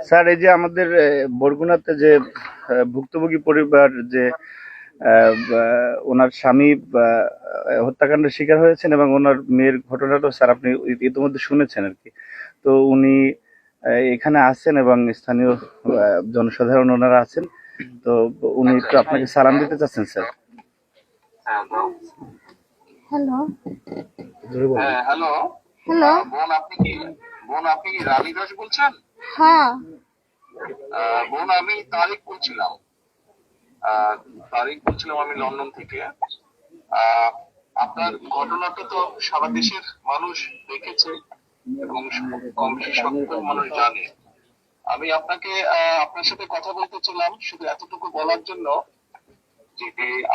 Sir, এই যে আমাদের বরগুনাতে যে ভুক্তভোগী পরিবার যে ওনার স্বামী হত্যাকাণ্ডের শিকার হয়েছেন এবং ওনার মেয়ের ঘটনাটা স্যার আপনি ইতিমধ্যে শুনেছেন আর কি। তো উনি এখানে আছেন এবং স্থানীয় জনসাধারণ ওনারা আছেন। তো উনি একটু আপনাকে সালাম দিতে চাচ্ছেন স্যার। হ্যালো হ্যালো হ্যালো বোন, আপনি কি রানী দাস বলছেন? হ্যাঁ বোন, আমি তারিক বলছিলাম আমি লন্ডন থেকে। আপনার ঘটনাটা তো সারা দেশের মানুষ দেখেছে এবং কম বেশি সকল মানুষ জানে। আমি আপনার সাথে কথা বলতে চাইলাম শুধু এতটুকু বলার জন্য যে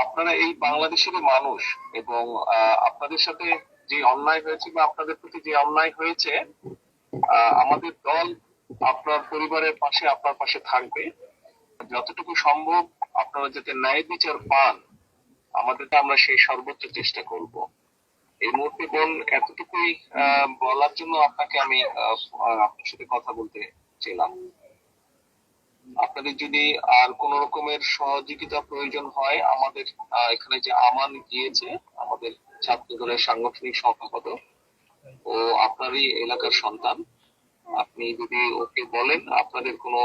আপনারা এই বাংলাদেশের মানুষ এবং আপনাদের সাথে যে অন্যায় হয়েছে বা আপনাদের প্রতি যে অন্যায় হয়েছে, আমাদের দল আপনার পরিবারের পাশে, আপনার পাশে থাকবে। যতটুকু সম্ভব আপনারা যাতে ন্যায় বিচার পান, আমরা সেই সর্বোচ্চ চেষ্টা করব। এই মুহূর্তে বোন এতটুকুই বলার জন্য আমি আপনার সাথে কথা বলতে চাইলাম। আপনাদের যদি আর কোন রকমের সহযোগিতা প্রয়োজন হয়, আমাদের এখানে যে আমান গিয়েছে, আমাদের ছাত্র দলের সাংগঠনিক সম্পাদক, ও আপনারই এলাকার সন্তান। আপনি যদি ওকে বলেন আপনাদের কোনো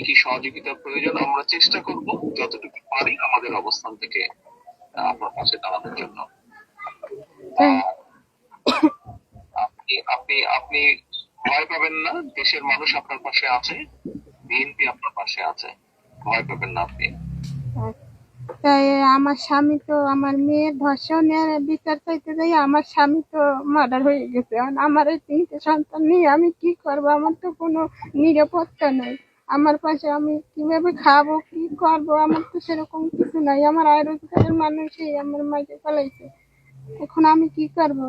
কি সহযোগিতা প্রয়োজন, আমরা চেষ্টা করব যতটুকু পারি আমাদের অবস্থান থেকে আপনার পাশে দাঁড়ানোর জন্য। আপনি আপনি আপনি ভয় পাবেন না, দেশের মানুষ আপনার পাশে আছে, বিএনপি আপনার পাশে আছে, ভয় পাবেন না আপনি। তাই আমার স্বামী তো, আমার মেয়ের ধর্ষণের বিচার চাইতে যাই আমার স্বামী তো মার্ডার হয়ে গেছে। আমার এই 3টে সন্তান নিয়ে আমি কি করবো? আমার তো কোনো নিরাপত্তা নেই। আমার পাশে আমি কিভাবে খাবো, কি করবো? আমার তো সেরকম কিছু নাই। আমার আয় রোজগারের মানুষই আমার মাকে পালাইছে। এখন আমি কি করবো?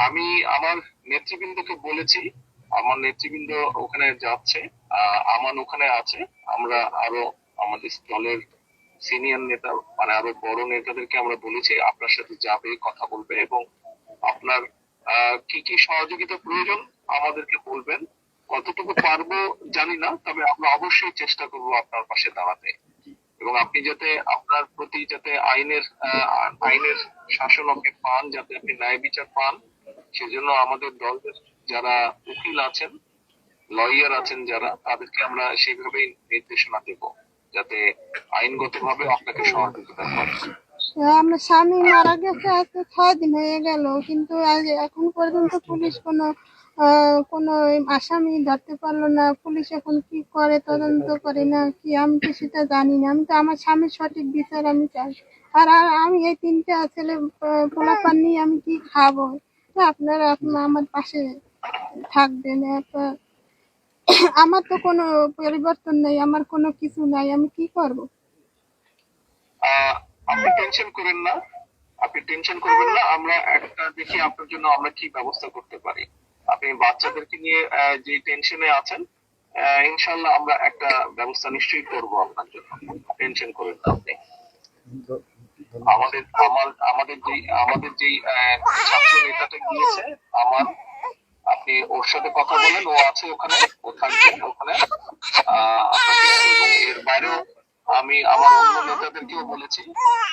আমি আমার নেতৃবৃন্দকে বলেছি, আমার নেতৃবৃন্দ ওখানে যাচ্ছে, আমান ওখানে আছে। আমরা আরো আমাদের দলের সিনিয়র নেতা, মানে আরো বড় নেতাদেরকে আমরা বলেছি আপনার সাথে যাবে, কথা বলবে এবং আপনার কি সহযোগিতা প্রয়োজন আমাদেরকে বলবেন। কতটুকু পারবো জানি না, তবে আমরা অবশ্যই চেষ্টা করব আপনার পাশে দাঁড়াতে এবং আপনি যাতে আপনার প্রতি যাতে আইনের শাসন আপনি পান, যাতে আপনি ন্যায় বিচার পান, সেজন্য আমাদের দলের যারা উকিল আছেন, লয়ার আছেন যারা, তাদেরকে আমরা সেইভাবেই নির্দেশনা দেব যাতে আইনগতভাবে আপনাকে সহযোগিতা করে। আমার স্বামী মারা গেছে আজকে 6 দিন হয়ে গেল, কিন্তু এখন পর্যন্ত পুলিশ কোনো আসামি ধরতে পারলো না। পুলিশ এখন কি করে, তদন্ত করে না কি, আমি তো সেটা জানি না। আমি তো আমার স্বামীর সঠিক বিচার আমি চাই। আর আমি এই 3টা ছেলে পোলাপান নিয়ে আমি কি খাবো? আপনারা আমার পাশে থাকবেন। আমার তো কোনো পরিবর্তন নেই, আমার কোনো কিছু নাই, আমি কি করব? আপনি টেনশন করেন না, আপনি টেনশন করবেন না। আমরা একটা দেখি আপনার জন্য আমরা কি ব্যবস্থা করতে পারি। আপনি বাচ্চাদেরকে নিয়ে যে টেনশনে আছেন, ইনশাল্লাহ আমরা একটা ব্যবস্থা নিশ্চয়ই করব আপনার জন্য, টেনশন করেন না আপনি। আমাদের যেই ছাত্র নেতাটা গিয়েছে আমার, আপনি ওর সাথে কথা বলেন, ও আছে ওখানে, ও থাকবে ওখানে আপনাকে। এবং এর বাইরেও আমি আমার অন্য নেতাদেরকেও বলেছি,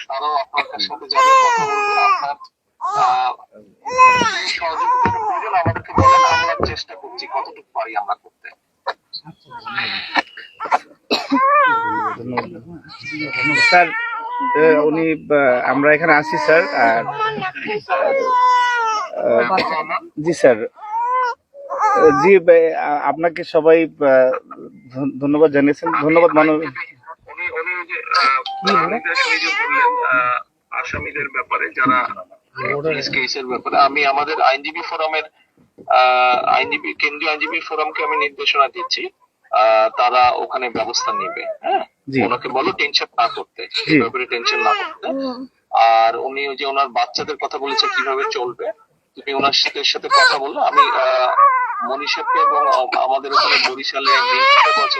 তারাও আপনার সাথে যাবে, কথা বলবে। আপনার সহযোগিতার প্রয়োজন আমাদেরকে বলেন, আমরা চেষ্টা করছি কতটুকু পারি আমরা করতে। স্যার, উনি আমরা এখানে আছি স্যার। আর জি স্যার, জি আপনাকে সবাই ধন্যবাদ জানিয়েছেন। ধন্যবাদ মানব। উনি যে বললেন আসামিদের ব্যাপারে, যারা কেসের ব্যাপারে, আমি আমাদের আইনজীবী ফোরামের কেন্দ্রীয় আইনজীবী ফোরামকে আমি নির্দেশনা দিচ্ছি, তারা ওখানে ব্যবস্থা নেবে। হ্যাঁ, ওনাকে বলো টেনশন না করতে, এই ব্যাপারে টেনশন না করতে। আর উনি যে ওনার বাচ্চাদের কথা বলেছে কিভাবে চলবে, তুমি ওনার সাথে কথা বললো। আমি মনীষাকে এবং আমাদের ওখানে বরিশালে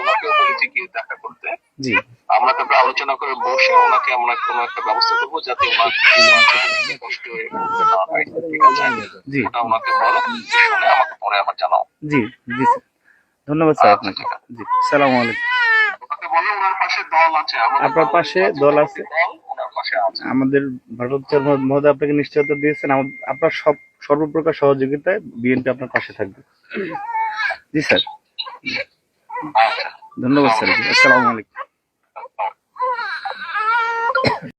ওনাকেও বলেছি গিয়ে দেখা করতে। আমরা তারপরে আলোচনা করে বসে ওনাকে আমরা কোনো একটা ব্যবস্থা করবো যাতে ওনার কষ্ট না হয়। ঠিক আছে, ওটা ওনাকে বলো, শুনে আমাকে পরে আবার জানাও। জি জি স্যার, ধন্যবাদ স্যার আচ্ছা, আপনাকে। ঠিক আছে। জি, সালাম আলাইকুম। ওনাকে বলো ওনার পাশে দল আছে, আমাদের আপনার দল পাশে আছে, দল আছে, দল ওনার পাশে আছে। আমাদের ভারপ্রাপ্ত চেয়ারম্যান মহোদয় আপনাকে নিশ্চয়তা দিয়েছেন, আপনার সর্বপ্রকার সহযোগিতায় বিএনপি আপনার পাশে থাকবে। জি স্যার, আচ্ছা, ধন্যবাদ স্যার, জি, আসসালামু আলাইকুম।